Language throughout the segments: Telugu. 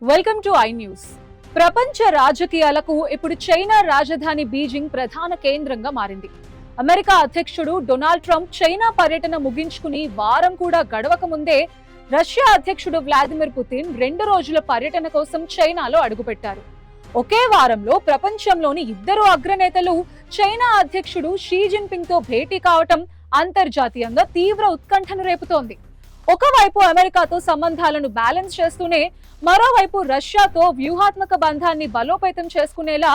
Welcome to I news. ప్రపంచ రాజకీయాలకు ఇప్పుడు చైనా రాజధాని బీజింగ్ ప్రధాన కేంద్రంగా మారింది. అమెరికా అధ్యక్షుడు డొనాల్డ్ ట్రంప్ చైనా పర్యటన ముగించుకుని వారం కూడా గడవక ముందే రష్యా అధ్యక్షుడు వ్లాదిమిర్ పుతిన్ 2 రోజుల పర్యటన కోసం చైనాలో అడుగుపెట్టారు. ఒకే వారంలో ప్రపంచంలోని ఇద్దరు అగ్రనేతలు చైనా అధ్యక్షుడు షీ జిన్పింగ్ తో భేటీ కావటం అంతర్జాతీయంగా తీవ్ర ఉత్కంఠను రేపుతోంది. ఒకవైపు అమెరికాతో సంబంధాలను బ్యాలెన్స్ చేస్తూనే మరోవైపు రష్యాతో వ్యూహాత్మక బంధాన్ని బలోపేతం చేసుకునేలా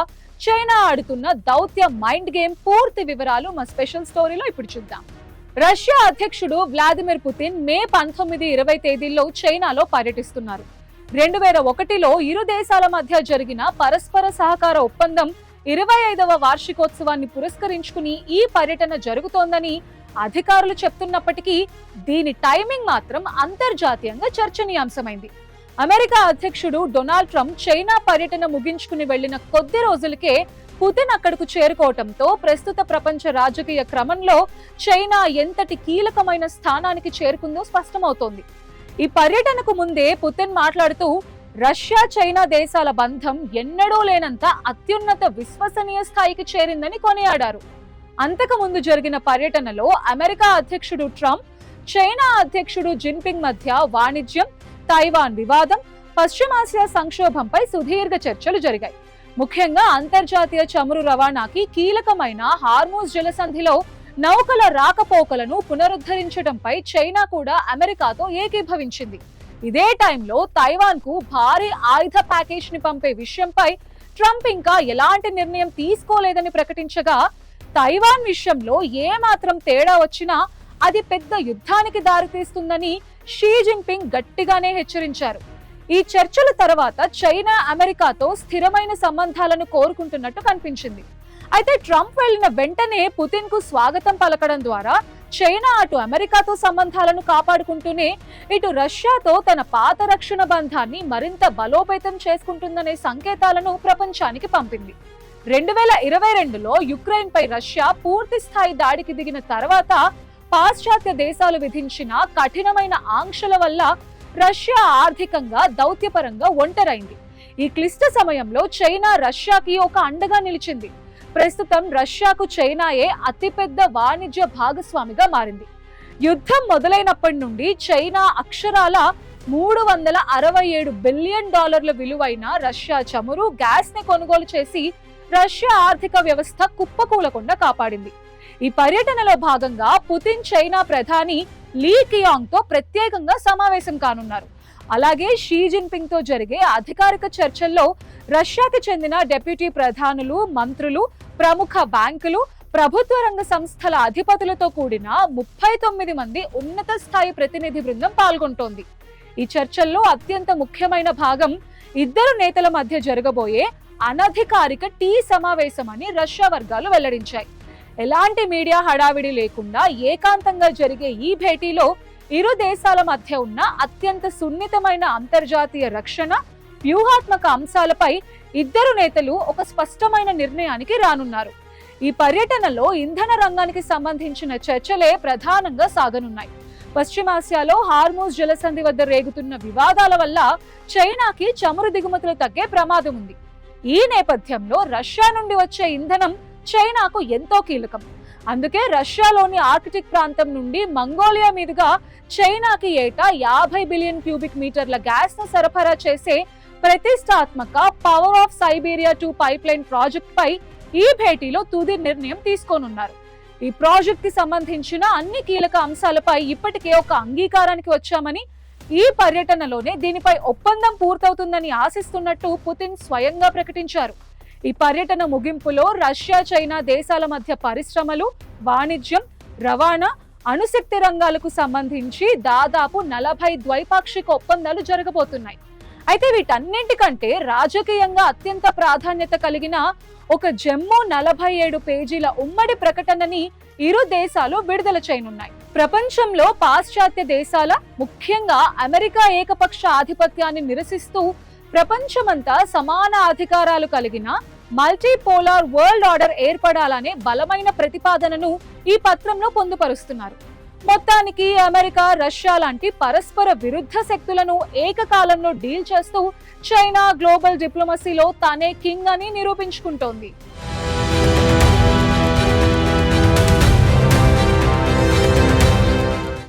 చైనా ఆడుతున్న దౌత్య మైండ్ గేమ్ పూర్తి వివరాలు మా స్పెషల్ స్టోరీలో ఇప్పుడు చూద్దాం. రష్యా అధ్యక్షుడు వ్లాదిమిర్ పుతిన్ మే 19, 20 తేదీల్లో చైనాలో పర్యటిస్తున్నారు. 2001లో ఇరు దేశాల మధ్య జరిగిన పరస్పర సహకార ఒప్పందం 25వ వార్షికోత్సవాన్ని పురస్కరించుకుని ఈ పర్యటన జరుగుతోందని అధికారులు చెప్తున్నప్పటికీ దీని టైమింగ్ మాత్రం అంతర్జాతీయంగా చర్చనీయాంశమైంది. అమెరికా అధ్యక్షుడు డొనాల్డ్ ట్రంప్ చైనా పర్యటన ముగించుకుని వెళ్లిన కొద్ది రోజులకే పుతిన్ అక్కడకు చేరుకోవటంతో ప్రస్తుత ప్రపంచ రాజకీయ క్రమంలో చైనా ఎంతటి కీలకమైన స్థానానికి చేరుకుందో స్పష్టమవుతోంది. ఈ పర్యటనకు ముందే పుతిన్ మాట్లాడుతూ రష్యా చైనా దేశాల బంధం ఎన్నడూ లేనంత అత్యున్నత విశ్వసనీయ స్థాయికి చేరిందని కొనియాడారు. అంతకు ముందు జరిగిన పర్యటనలో అమెరికా అధ్యక్షుడు ట్రంప్, చైనా అధ్యక్షుడు జిన్పింగ్ మధ్య వాణిజ్యం, తైవాన్ వివాదం, పశ్చిమాసియా సంక్షోభంపై సుదీర్ఘ చర్చలు జరిగాయి. ముఖ్యంగా అంతర్జాతీయ చమురు రవాణాకి కీలకమైన హార్మూజ్ జలసంధిలో నౌకల రాకపోకలను పునరుద్ధరించడంపై చైనా కూడా అమెరికాతో ఏకీభవించింది. ఇదే టైంలో తైవాన్ కు భారీ ఆయుధ ప్యాకేజ్ ని పంపే విషయంపై ట్రంప్ ఇంకా ఎలాంటి నిర్ణయం తీసుకోలేదని ప్రకటించగా, తైవాన్ విషయంలో ఏ మాత్రం తేడా వచ్చినా అది పెద్ద యుద్ధానికి దారితీస్తుందని షీ జిన్పింగ్ గట్టిగానే హెచ్చరించారు. ఈ చర్చల తర్వాత చైనా అమెరికాతో స్థిరమైన సంబంధాలను కోరుకుంటున్నట్టు కనిపించింది. అయితే ట్రంప్ వెళ్లిన వెంటనే పుతిన్ కు స్వాగతం పలకడం ద్వారా చైనా అటు అమెరికాతో సంబంధాలను కాపాడుకుంటూనే ఇటు రష్యాతో తన పాత రక్షణ బంధాన్ని మరింత బలోపేతం చేసుకుంటుందనే సంకేతాలను ప్రపంచానికి పంపింది. 2022లో యుక్రెయిన్ పై రష్యా పూర్తి స్థాయి దాడికి దిగిన తర్వాత పాశ్చాత్య దేశాలు విధించిన కఠినమైన ఆంక్షల వల్ల రష్యా ఆర్థికంగా, దౌత్యపరంగా ఒంటరైంది. ఈ క్లిష్ట సమయంలో చైనా రష్యాకి ఒక అండగా నిలిచింది. ప్రస్తుతం రష్యాకు చైనాయే అతిపెద్ద వాణిజ్య భాగస్వామిగా మారింది. యుద్ధం మొదలైనప్పటి నుండి చైనా అక్షరాల $367 బిలియన్ విలువైన రష్యా చమురు, గ్యాస్ ని కొనుగోలు చేసి రష్యా ఆర్థిక వ్యవస్థ కుప్పకూలకుండా కాపాడింది. ఈ పర్యటనలో భాగంగా పుతిన్ చైనా ప్రధాని లీ కియాంగ్ తో ప్రత్యేకంగా సమావేశం కానున్నారు. అలాగే షీ జిన్పింగ్ తో జరిగే అధికారిక చర్చల్లో రష్యాకి చెందిన డిప్యూటీ ప్రధానులు, మంత్రులు, ప్రముఖ బ్యాంకులు, ప్రభుత్వ రంగ సంస్థల అధిపతులతో కూడిన 39 మంది ఉన్నత స్థాయి ప్రతినిధి బృందం పాల్గొంటోంది. ఈ చర్చల్లో అత్యంత ముఖ్యమైన భాగం ఇద్దరు నేతల మధ్య జరగబోయే అనధికారిక టీ సమావేశం అని రష్యా వర్గాలు వెల్లడించాయి. ఎలాంటి మీడియా హడావిడి లేకుండా ఏకాంతంగా జరిగే ఈ భేటీలో ఇరు దేశాల మధ్య ఉన్న అత్యంత సున్నితమైన అంతర్జాతీయ రక్షణ, వ్యూహాత్మక అంశాలపై ఇద్దరు నేతలు ఒక స్పష్టమైన నిర్ణయానికి రానున్నారు. ఈ పర్యటనలో ఇంధన రంగానికి సంబంధించిన చర్చలే ప్రధానంగా సాగనున్నాయి. పశ్చిమాసియాలో హార్మూజ్ జలసంధి వద్ద రేగుతున్న వివాదాల వల్ల చైనాకి చమురు దిగుమతులు తగ్గే ప్రమాదం ఉంది. ఈ నేపథ్యంలో రష్యా నుండి వచ్చే ఇంధనం చైనాకు ఎంతో కీలకం. అందుకే రష్యాలోని ఆర్కిటిక్ ప్రాంతం నుండి మంగోలియా మీదుగా చైనాకి ఏటా 50 బిలియన్ క్యూబిక్ మీటర్ల గ్యాస్ ను సరఫరా చేసే ప్రతిష్టాత్మక power of Siberia 2 pipeline project పై ఈ భేటీలో తుది నిర్ణయం తీసుకోనున్నారు. ఈ ప్రాజెక్ట్ కి సంబంధించిన అన్ని కీలక అంశాలపై ఇప్పటికే ఒక అంగీకారానికి వచ్చామని, ఈ పర్యటనలోనే దీనిపై ఒప్పందం పూర్తవుతుందని ఆశిస్తున్నట్టు పుతిన్ స్వయంగా ప్రకటించారు. ఈ పర్యటన ముగింపులో రష్యా, చైనా దేశాల మధ్య పరిశ్రమలు, వాణిజ్యం, రవాణా, అణుశక్తి రంగాలకు సంబంధించి దాదాపు 40 ద్వైపాక్షిక ఒప్పందాలు జరగబోతున్నాయి. అయితే వీటన్నింటికంటే రాజకీయంగా అత్యంత ప్రాధాన్యత కలిగిన ఒక జమ్మూ 47 పేజీల ఉమ్మడి ప్రకటనని ఇరు దేశాలు విడుదల చేయనున్నాయి. ప్రపంచంలో పాశ్చాత్య దేశాల, ముఖ్యంగా అమెరికా ఏకపక్ష ఆధిపత్యాన్ని నిరసిస్తూ ప్రపంచమంతా సమాన అధికారాలు కలిగిన మల్టీపోలార్ వరల్డ్ ఆర్డర్ ఏర్పడాలనే బలమైన ప్రతిపాదనను ఈ పత్రంలో పొందుపరుస్తున్నారు. మొత్తానికి అమెరికా, రష్యా లాంటి పరస్పర విరుద్ధ శక్తులను ఏకకాలంలో డీల్ చేస్తూ చైనా గ్లోబల్ డిప్లొమసీలో తానే కింగ్ అని నిరూపించుకుంటోంది.